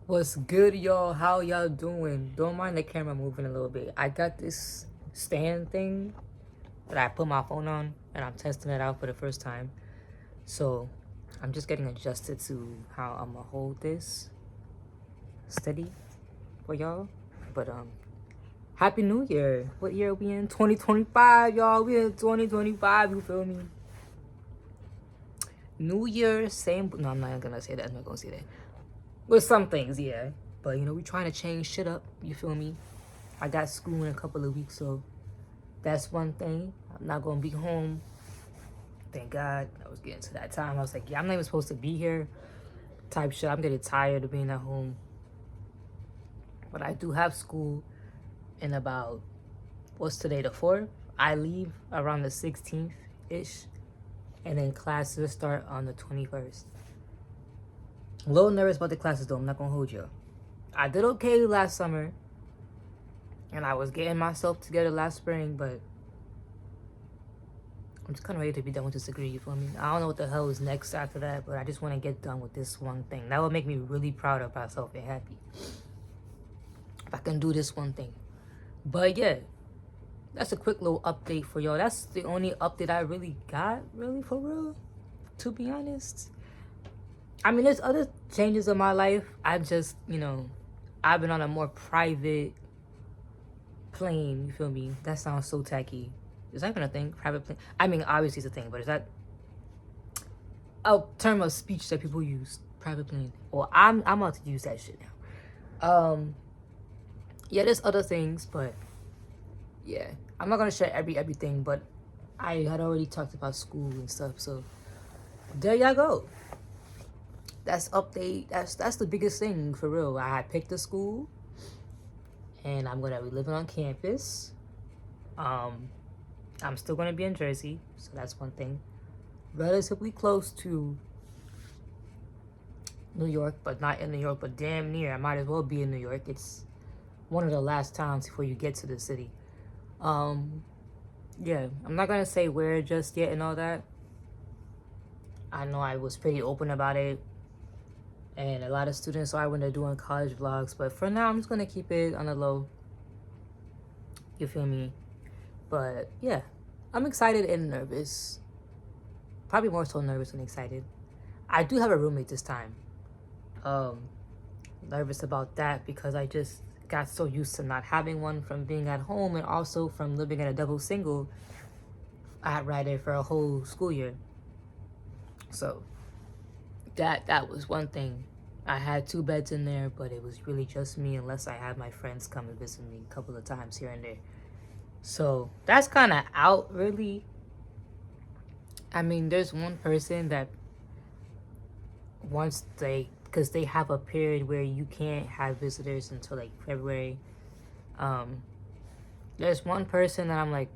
What's good, y'all? How y'all doing? Don't mind the camera moving a little bit. I got this stand thing that I put my phone on and I'm testing it out for the first time. So I'm just getting adjusted to how I'm gonna hold this steady for y'all. But Happy New Year. What year are we in? 2025, y'all. We in 2025, you feel me? New Year, same. No, I'm not gonna say that. I'm not gonna say that. With some things, yeah. But we trying to change shit up. You feel me? I got school in a couple of weeks, so that's one thing. I'm not gonna be home. Thank God. I was getting to that time. I was like, yeah, I'm not even supposed to be here. Type shit. I'm getting tired of being at home. But I do have school in about, what's today, the 4th? I leave around the 16th ish. And then classes start on the 21st. A little nervous about the classes though. I'm not gonna hold you. I did okay last summer. And I was getting myself together last spring, but I'm just kind of ready to be done with this degree, you feel me? I don't know what the hell is next after that, but I just want to get done with this one thing. That would make me really proud of myself and happy. If I can do this one thing. But yeah, that's a quick little update for y'all. That's the only update I really got, really, for real, to be honest. I mean, there's other changes in my life. I just, I've been on a more private plane, you feel me? That sounds so tacky. Is that even a thing? Private plane? I mean, obviously it's a thing, but is that a term of speech that people use? Private plane. Well, I'm about to use that shit now. Yeah, there's other things, but yeah, I'm not gonna share everything, but I had already talked about school and stuff, so there y'all go. That's update. That's the biggest thing for real. I had picked a school, and I'm gonna be living on campus. I'm still gonna be in Jersey, so that's one thing. Relatively close to New York, but not in New York, but damn near. I might as well be in New York. It's one of the last towns before you get to the city. Yeah, I'm not gonna say where just yet and all that. I know I was pretty open about it, and a lot of students are when they're doing college vlogs, but for now, I'm just gonna keep it on the low. You feel me? But yeah, I'm excited and nervous. Probably more so nervous than excited. I do have a roommate this time. Nervous about that because I just got so used to not having one from being at home and also from living in a double single at Ryder for a whole school year. So that was one thing. I had 2 beds in there, but it was really just me unless I had my friends come and visit me a couple of times here and there. So that's kind of out, really. I mean, there's one person that once because they have a period where you can't have visitors until like February. There's one person that I'm like,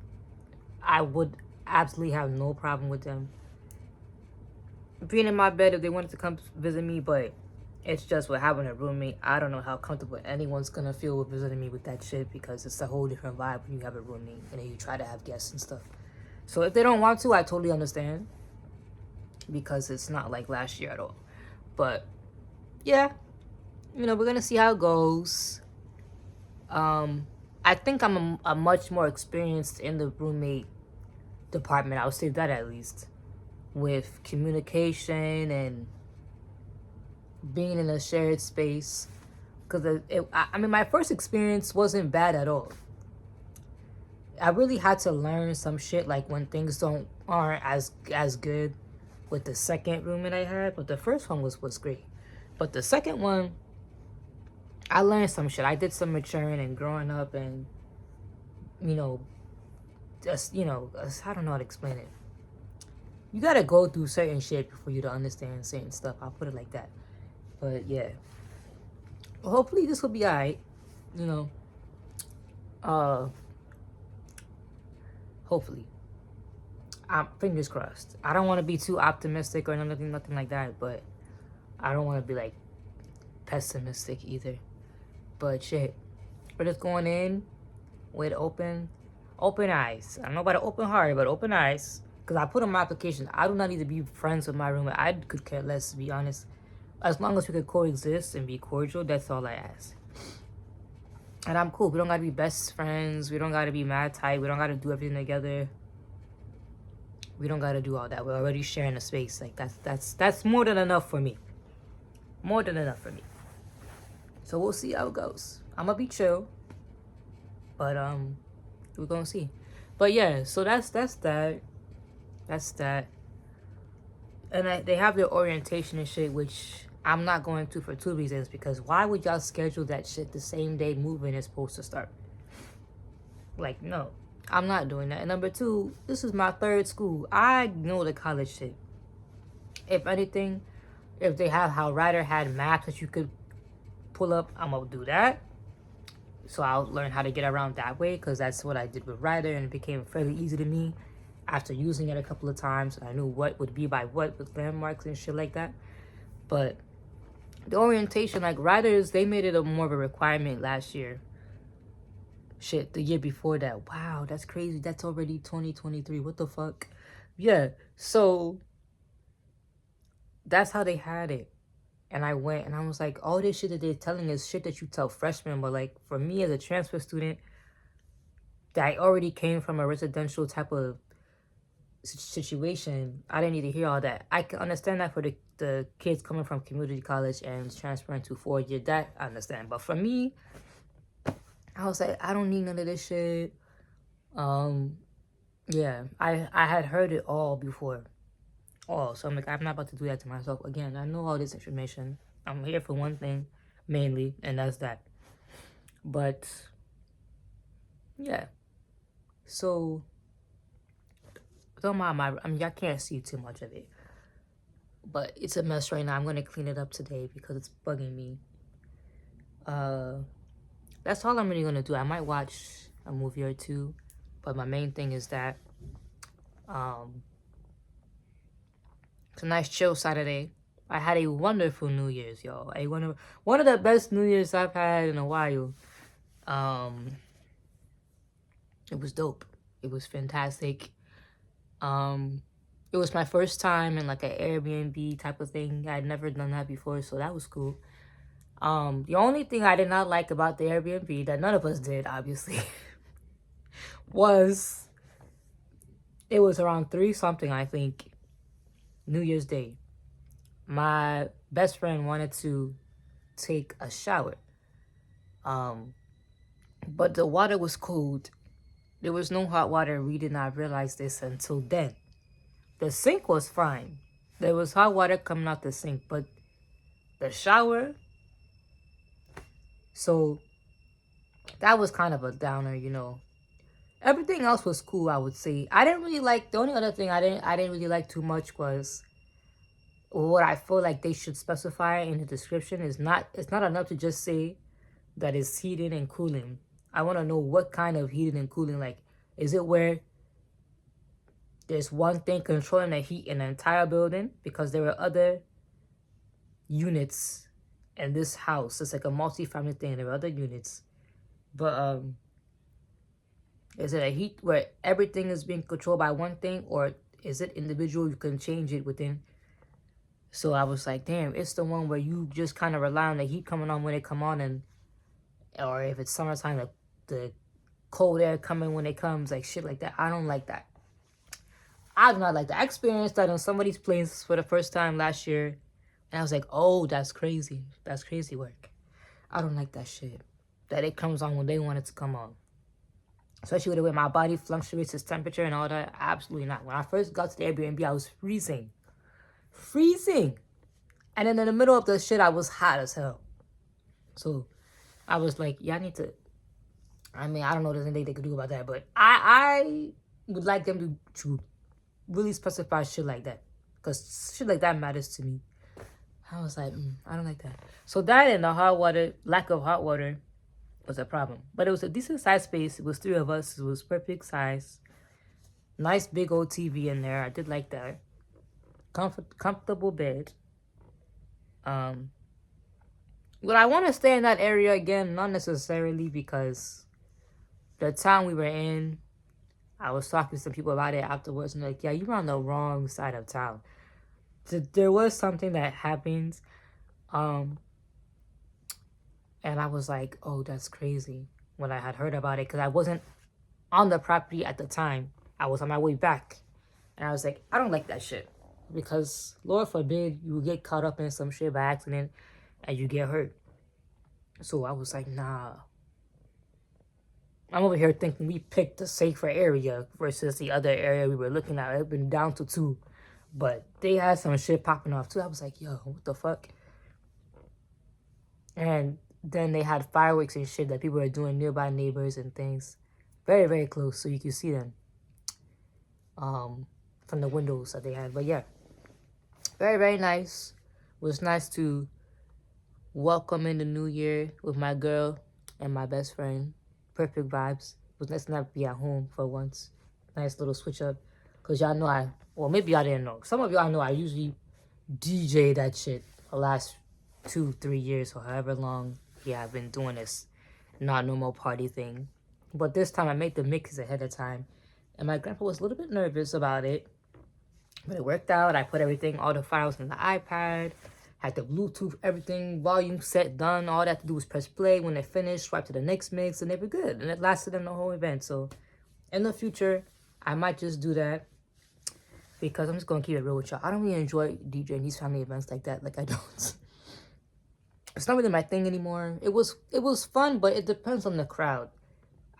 I would absolutely have no problem with them being in my bed if they wanted to come visit me, but it's just with having a roommate. I don't know how comfortable anyone's gonna feel with visiting me with that shit because it's a whole different vibe when you have a roommate and then you try to have guests and stuff. So if they don't want to, I totally understand because it's not like last year at all. But yeah, we're gonna see how it goes. I think I'm a much more experienced in the roommate department. I would say that at least with communication and being in a shared space. Because I mean, my first experience wasn't bad at all. I really had to learn some shit like when things aren't as good with the second roommate I had, but the first one was great. But the second one, I learned some shit. I did some maturing and growing up, and just I don't know how to explain it. You gotta go through certain shit before you to understand certain stuff. I'll put it like that. But yeah, hopefully this will be alright. Hopefully. Fingers crossed. I don't want to be too optimistic or nothing like that, but I don't want to be like pessimistic either. But shit, we're just going in with open eyes. I don't know about an open heart, but open eyes. Because I put on my application, I do not need to be friends with my roommate. I could care less, to be honest. As long as we could coexist and be cordial, that's all I ask. And I'm cool. We don't gotta be best friends. We don't gotta be mad tight. We don't gotta do everything together. We don't gotta do all that. We're already sharing a space. Like that's more than enough for me. More than enough for me. So we'll see how it goes. I'm gonna be chill, but we're gonna see. But yeah, so that's that. That's that. And they have their orientation and shit, which I'm not going to for 2 reasons. Because why would y'all schedule that shit the same day moving is supposed to start? Like, no, I'm not doing that. And number 2, this is my 3rd school. I know the college shit. If anything, if they have how Ryder had maps that you could pull up, I'm gonna do that. So I'll learn how to get around that way, because that's what I did with Ryder, and it became fairly easy to me after using it a couple of times. I knew what would be by what with landmarks and shit like that. But the orientation, like Riders, they made it more of a requirement last year. Shit, the year before that. Wow, that's crazy. That's already 2023. What the fuck? Yeah, so that's how they had it. And I went and I was like, all this shit that they're telling is shit that you tell freshmen. But like for me as a transfer student, that already came from a residential type of situation, I didn't need to hear all that. I can understand that for the kids coming from community college and transferring to 4-year, that I understand. But for me, I was like, I don't need none of this shit. Yeah, I had heard it all before. So I'm like, I'm not about to do that to myself again. I know all this information. I'm here for one thing mainly, and that's that. But yeah, so don't mind I mean, y'all can't see too much of it, but it's a mess right now. I'm gonna clean it up today because it's bugging me. That's all I'm really gonna do. I might watch a movie or two, but my main thing is that it's a nice chill Saturday. I had a wonderful New Year's, y'all. One of the best New Year's I've had in a while. It was dope. It was fantastic. It was my first time in like an Airbnb type of thing. I'd never done that before, so that was cool. The only thing I did not like about the Airbnb, that none of us did, obviously, was it was around 3 something, I think, New Year's Day. My best friend wanted to take a shower. But the water was cold. There was no hot water. We did not realize this until then. The sink was fine. There was hot water coming out the sink, but the shower... So that was kind of a downer, you know. Everything else was cool, I would say. I didn't really like... The only other thing I didn't really like too much was... What I feel like they should specify in the description is not... It's not enough to just say that it's heating and cooling. I want to know what kind of heating and cooling. Like, is it where there's one thing controlling the heat in the entire building? Because there were other units in this house. It's like a multi-family thing. There were other units. But is it a heat where everything is being controlled by one thing? Or is it individual? You can change it within. So I was like, damn, it's the one where you just kind of rely on the heat coming on when it come on. And or if it's summertime, the cold air coming when it comes, like shit like that. I don't like that. I do not like that. I experienced that on somebody's place for the first time last year. And I was like, oh, that's crazy. That's crazy work. I don't like that shit. That it comes on when they want it to come on. Especially with the way my body fluctuates its temperature and all that. Absolutely not. When I first got to the Airbnb, I was freezing. Freezing. And then in the middle of the shit, I was hot as hell. So I was like, yeah, I need to... I mean, I don't know if there's anything they could do about that. But I would like them to really specify shit like that. Because shit like that matters to me. I was like, I don't like that. So that and the hot water, lack of hot water was a problem. But it was a decent size space. It was 3 of us. It was perfect size. Nice big old TV in there. I did like that. Comfortable bed. Would I want to stay in that area again? Not necessarily, because the town we were in, I was talking to some people about it afterwards, and like, yeah, you were on the wrong side of town. So there was something that happened Um, and I was like, oh, that's crazy when I had heard about it because I wasn't on the property at the time. I was on my way back. And I was like, I don't like that shit. Because, Lord forbid, you get caught up in some shit by accident and you get hurt. So I was like, nah. I'm over here thinking we picked the safer area versus the other area we were looking at. It been down to 2. But they had some shit popping off too. I was like, yo, what the fuck? And then they had fireworks and shit that people were doing nearby neighbors and things. Very, very close so you could see them. From the windows that they had. But yeah. Very, very nice. It was nice to welcome in the new year with my girl and my best friend. Perfect vibes. It was nice to not be at home for once. Nice little switch up. Because y'all know well, maybe y'all didn't know. Some of y'all know I usually DJ that shit the last 2-3 years or however long I've been doing this not normal party thing. But this time I made the mix ahead of time. And my grandpa was a little bit nervous about it. But it worked out. I put everything, all the files in the iPad. Had the Bluetooth, everything, volume set, done. All that to do was press play. When they finished, swipe to the next mix, and they were good. And it lasted in the whole event. So, in the future, I might just do that. Because I'm just going to keep it real with y'all. I don't really enjoy DJing these family events like that. Like, I don't. It's not really my thing anymore. It was fun, but it depends on the crowd.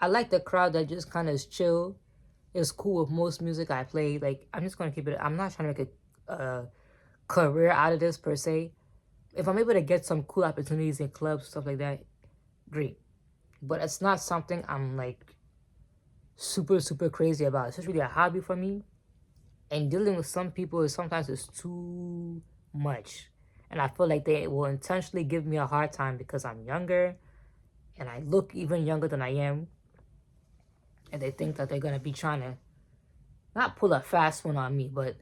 I like the crowd that just kind of is chill. It's cool with most music I play. Like, I'm just going to keep it. I'm not trying to make a career out of this, per se. If I'm able to get some cool opportunities in clubs, stuff like that, great. But it's not something I'm, like, super, super crazy about. It's just really a hobby for me. And dealing with some people sometimes is too much. And I feel like they will intentionally give me a hard time because I'm younger. And I look even younger than I am. And they think that they're going to be trying to not pull a fast one on me, but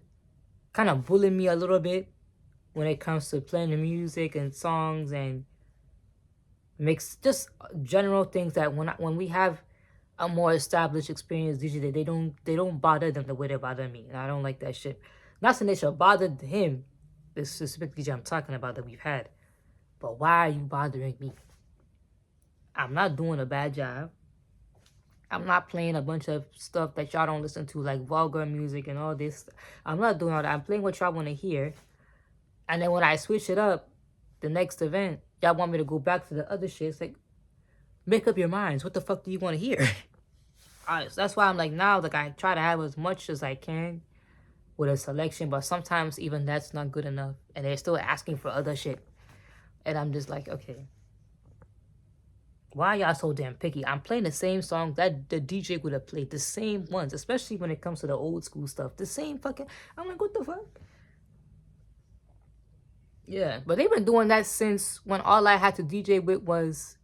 kind of bully me a little bit when it comes to playing the music and songs and mix just general things that when we have a more established experience, usually they don't bother them the way they bother me. And I don't like that shit. Not saying they should bother him, this specific DJ I'm talking about that we've had. But why are you bothering me? I'm not doing a bad job. I'm not playing a bunch of stuff that y'all don't listen to, like vulgar music and all this. I'm not doing all that. I'm playing what y'all want to hear. And then when I switch it up, the next event, y'all want me to go back to the other shit. It's like, make up your minds. What the fuck do you want to hear? So that's why I'm like, now, like, I try to have as much as I can with a selection. But sometimes even that's not good enough. And they're still asking for other shit. And I'm just like, okay. Why y'all so damn picky? I'm playing the same song that the DJ would have played. The same ones. Especially when it comes to the old school stuff. The same fucking... I'm like, what the fuck? Yeah. But they've been doing that since when all I had to DJ with was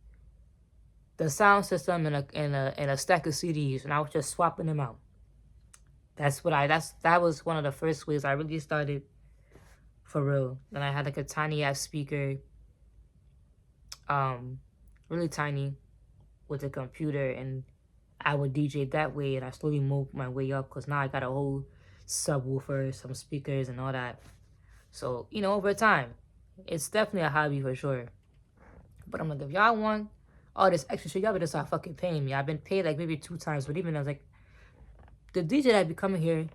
the sound system and a stack of CDs. And I was just swapping them out. That was one of the first ways I really started for real. Then I had like a tiny ass speaker. Really tiny with a computer, and I would DJ that way, and I slowly moved my way up because now I got a whole subwoofer, some speakers, and all that. So, you know, over time, it's definitely a hobby for sure. But I'm like, if y'all want all this extra shit, y'all better start fucking paying me. I've been paid like maybe 2 times, but even I was like, the DJ that be coming here,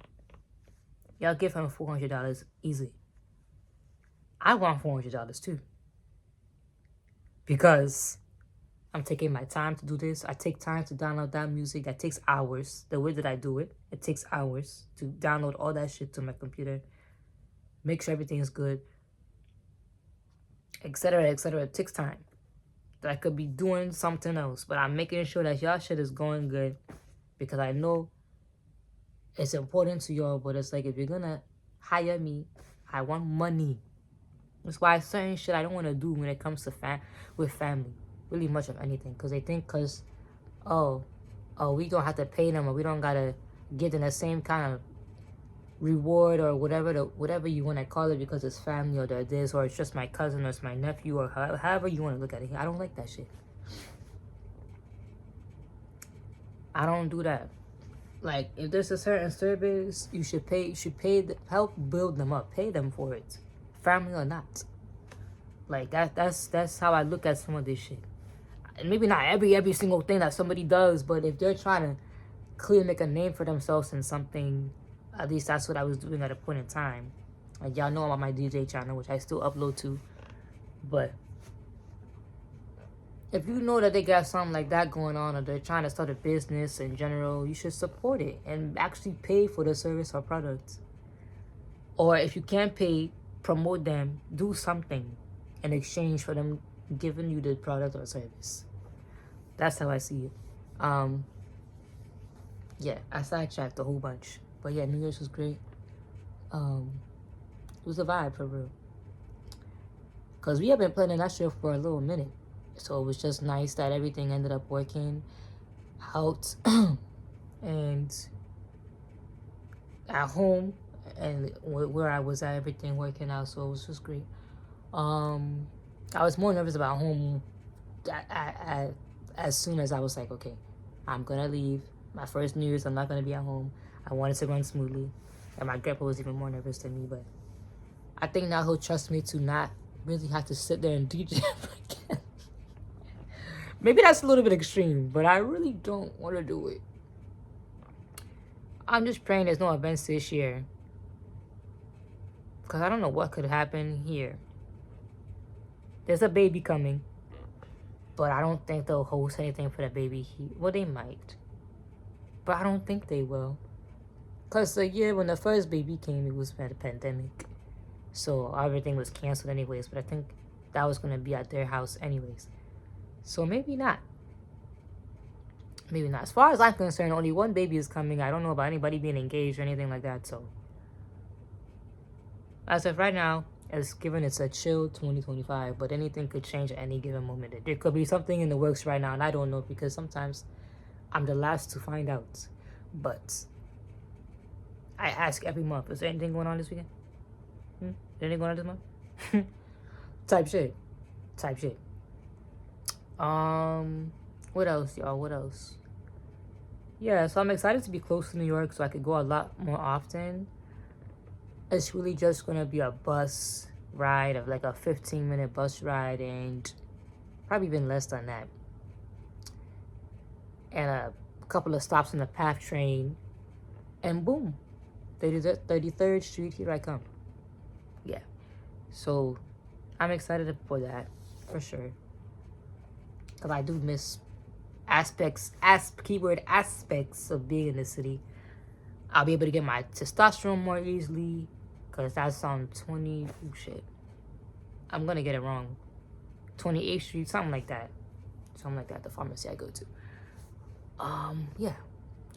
y'all give him $400 easy. I want $400 too. Because I'm taking my time to do this. I take time to download that music. That takes hours. The way that I do it, it takes hours to download all that shit to my computer. Make sure everything is good. Etc, etc. It takes time. That I could be doing something else. But I'm making sure that y'all shit is going good. Because I know it's important to y'all. But it's like, if you're going to hire me, I want money. That's why certain shit I don't want to do when it comes to with family. Really much of anything. Because they think oh, we don't have to pay them, or we don't got to give them the same kind of reward or whatever you want to call it because it's family or they're this, or it's just my cousin or it's my nephew, or however you want to look at it. I don't like that shit. I don't do that. Like, if there's a certain service, you should pay, help build them up. Pay them for it. Family or not. Like that's how I look at some of this shit. And maybe not every single thing that somebody does, but if they're trying to clearly make a name for themselves in something, at least that's what I was doing at a point in time. Like, y'all know about my DJ channel, which I still upload to. But if you know that they got something like that going on, or they're trying to start a business in general, you should support it and actually pay for the service or product. Or if you can't pay, promote them, do something in exchange for them giving you the product or service. That's how I see it. Yeah, I sidetracked a whole bunch. But yeah, New Year's was great. It was a vibe for real. Because we have been planning that shit for a little minute. So it was just nice that everything ended up working out. And at home and where I was at, everything working out. So it was just great. I was more nervous about home as soon as I was like, okay, I'm gonna leave. My first New Year's, I'm not gonna be at home. I wanted to run smoothly. And my grandpa was even more nervous than me, but I think now he'll trust me to not really have to sit there and DJ again. Maybe that's a little bit extreme, but I really don't want to do it. I'm just praying there's no events this year. Because I don't know what could happen here. There's a baby coming. But I don't think they'll host anything for the baby here. Well, they might. But I don't think they will. Because the year when the first baby came, it was a pandemic. So everything was canceled anyways. But I think that was going to be at their house anyways. So maybe not. Maybe not. As far as I'm concerned, only one baby is coming. I don't know about anybody being engaged or anything like that. So as of right now, it's a chill 2025. But anything could change at any given moment. There could be something in the works right now. And I don't know, because sometimes I'm the last to find out. But I ask every month, is there anything going on this weekend? Is there anything going on this month? Type shit. What else, y'all? What else? Yeah, so I'm excited to be close to New York so I could go a lot more often. It's really just gonna be a bus ride of like a 15-minute bus ride, and probably even less than that. And a couple of stops on the PATH train, and boom, 33rd Street, here I come. Yeah, so I'm excited for that, for sure. Because I do miss aspects of being in the city. I'll be able to get my testosterone more easily. Because that's on 20... Oh, shit. I'm going to get it wrong. 28th Street, something like that. The pharmacy I go to. Yeah.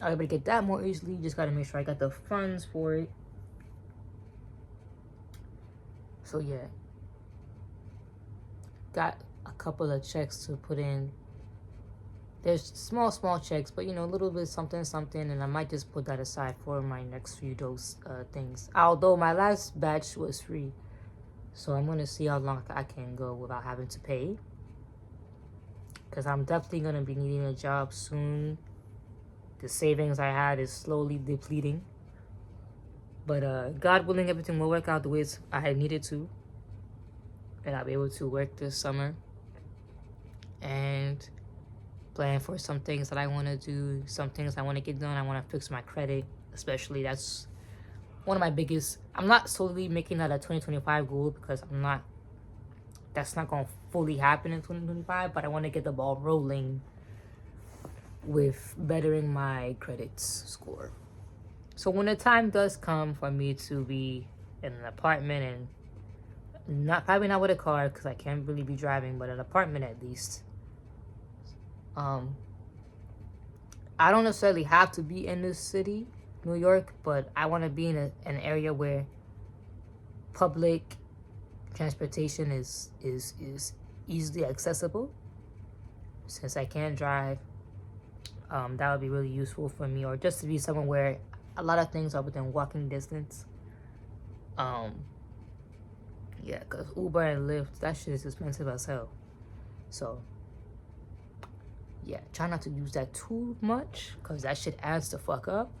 I'll be able to get that more easily. Just got to make sure I got the funds for it. So, yeah. Got a couple of checks to put in. There's small checks, but, you know, a little bit something, and I might just put that aside for my next few dose things. Although my last batch was free. So I'm going to see how long I can go without having to pay. Because I'm definitely going to be needing a job soon. The savings I had is slowly depleting. But God willing, everything will work out the way I had needed to. And I'll be able to work this summer. And plan for some things that I want to do, some things I want to get done. I want to fix my credit, especially. That's one of my biggest. I'm not solely making that a 2025 goal, because that's not going to fully happen in 2025, but I want to get the ball rolling with bettering my credit score. So when the time does come for me to be in an apartment, and probably not with a car, because I can't really be driving, but an apartment at least. I don't necessarily have to be in this city, New York, but I want to be in an area where public transportation is easily accessible. Since I can't drive, that would be really useful for me, or just to be somewhere where a lot of things are within walking distance. Yeah, because Uber and Lyft, that shit is expensive as hell. So yeah, try not to use that too much, because that shit adds the fuck up.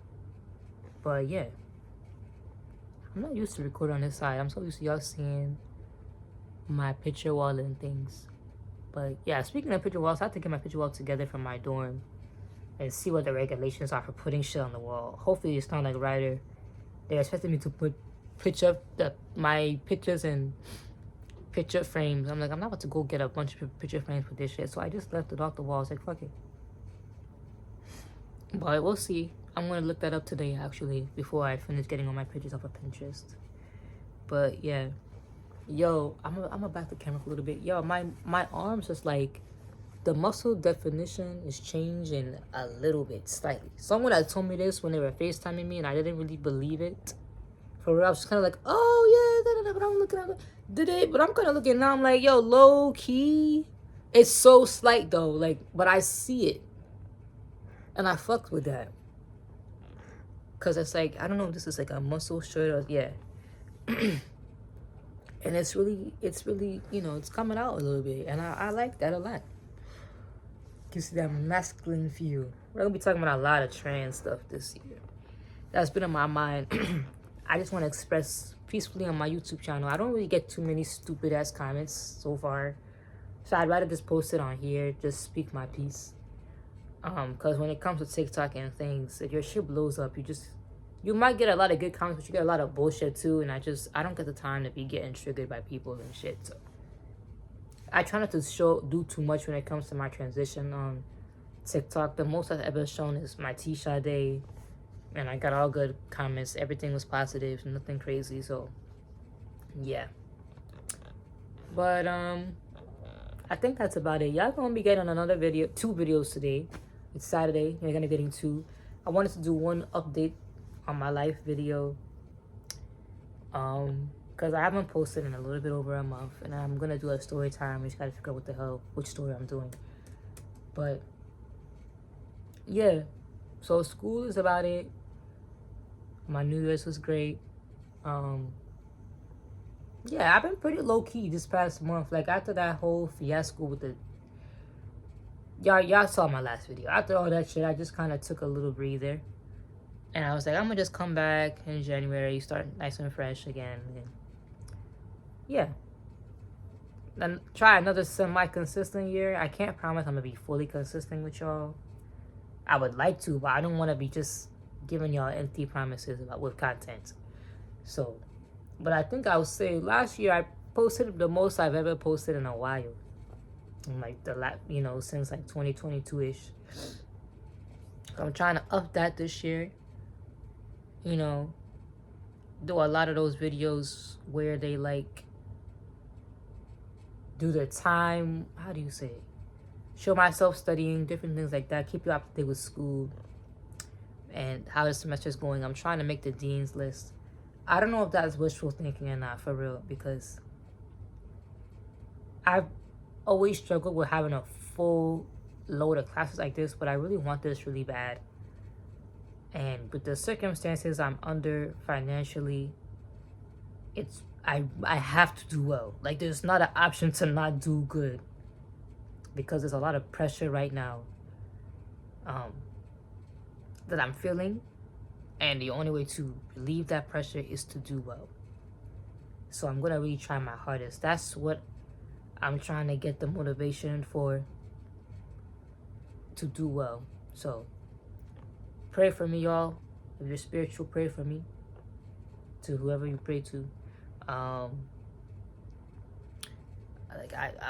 But yeah, I'm not used to recording on this side. I'm so used to y'all seeing my picture wall and things. But yeah, speaking of picture walls, I have to get my picture wall together for my dorm and see what the regulations are for putting shit on the wall. Hopefully it's not like Ryder. They're expecting me to put my pictures in picture frames. I'm like, I'm not about to go get a bunch of picture frames for this shit. So I just left it off the wall. I was like, fuck it. But we'll see. I'm gonna look that up today actually before I finish getting all my pictures off of Pinterest. But yeah. Yo, I'm gonna back the camera for a little bit. Yo, my arms is like, the muscle definition is changing a little bit, slightly. Someone had told me this when they were FaceTiming me, and I didn't really believe it. For real, I was just kind of like, oh yeah, but I'm looking at it. But I'm kind of looking now. I'm like, yo, low key, it's so slight though. Like, but I see it, and I fucked with that. Cause it's like, I don't know if this is like a muscle shirt or yeah. And it's really, you know, it's coming out a little bit. And I like that a lot. You see that masculine feel. We're going to be talking about a lot of trans stuff this year. That's been on my mind. I just want to express peacefully on my YouTube channel. I don't really get too many stupid ass comments so far. So I'd rather just post it on here. Just speak my piece. Because when it comes to TikTok and things, if your shit blows up, you might get a lot of good comments, but you get a lot of bullshit too. And I don't get the time to be getting triggered by people and shit. So I try not to do too much when it comes to my transition on TikTok. The most I've ever shown is my T-Shot day. And I got all good comments. Everything was positive, nothing crazy. So yeah. But I think that's about it. Y'all gonna be getting another video, 2 videos today. It's Saturday. You're gonna be getting 2. I wanted to do one update on my life video, because I haven't posted in a little bit over a month, and I'm gonna do a story time. I just gotta figure out which story I'm doing. But yeah, so school is about it. My New Year's was great. Yeah, I've been pretty low key this past month. Like after that whole fiasco with the y'all saw my last video. After all that shit, I just kind of took a little breather. And I was like, I'm gonna just come back in January, start nice and fresh again. And yeah. Then try another semi-consistent year. I can't promise I'm gonna be fully consistent with y'all. I would like to, but I don't want to be just giving y'all empty promises with content. So, but I think I would say last year I posted the most I've ever posted in a while. In like since like 2022-ish. I'm trying to up that this year. You know, do a lot of those videos where they like do the time, how do you say it? Show myself studying, different things like that. Keep you up to date with school and how the semester is going. I'm trying to make the dean's list. I don't know if that's wishful thinking or not, for real, because I've always struggled with having a full load of classes like this, but I really want this really bad. And with the circumstances I'm under financially, I have to do well. Like, there's not an option to not do good, because there's a lot of pressure right now that I'm feeling, and the only way to relieve that pressure is to do well. So I'm gonna really try my hardest. That's what I'm trying to get the motivation for, to do well. So pray for me, y'all. If you're spiritual, pray for me. To whoever you pray to. I'm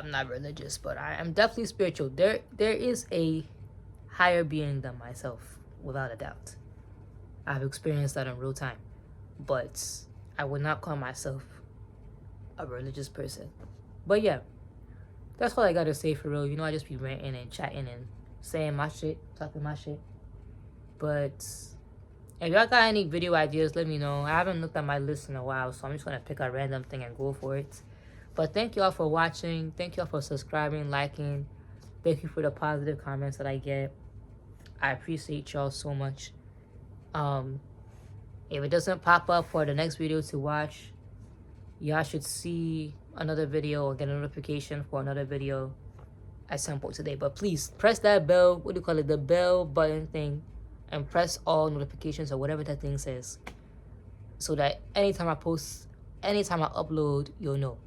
not religious, but I'm definitely spiritual. There is a higher being than myself, without a doubt. I've experienced that in real time. But I would not call myself a religious person. But yeah, that's all I gotta say for real. You know, I just be ranting and chatting and saying my shit, talking my shit. But if y'all got any video ideas, let me know. I haven't looked at my list in a while, so I'm just gonna pick a random thing and go for it. But thank y'all for watching. Thank y'all for subscribing, liking. Thank you for the positive comments that I get. I appreciate y'all so much. If it doesn't pop up for the next video to watch, y'all should see another video or get a notification for another video at some point today. But please press that bell, the bell button thing, and press all notifications or whatever that thing says, so that anytime I post, anytime I upload, you'll know.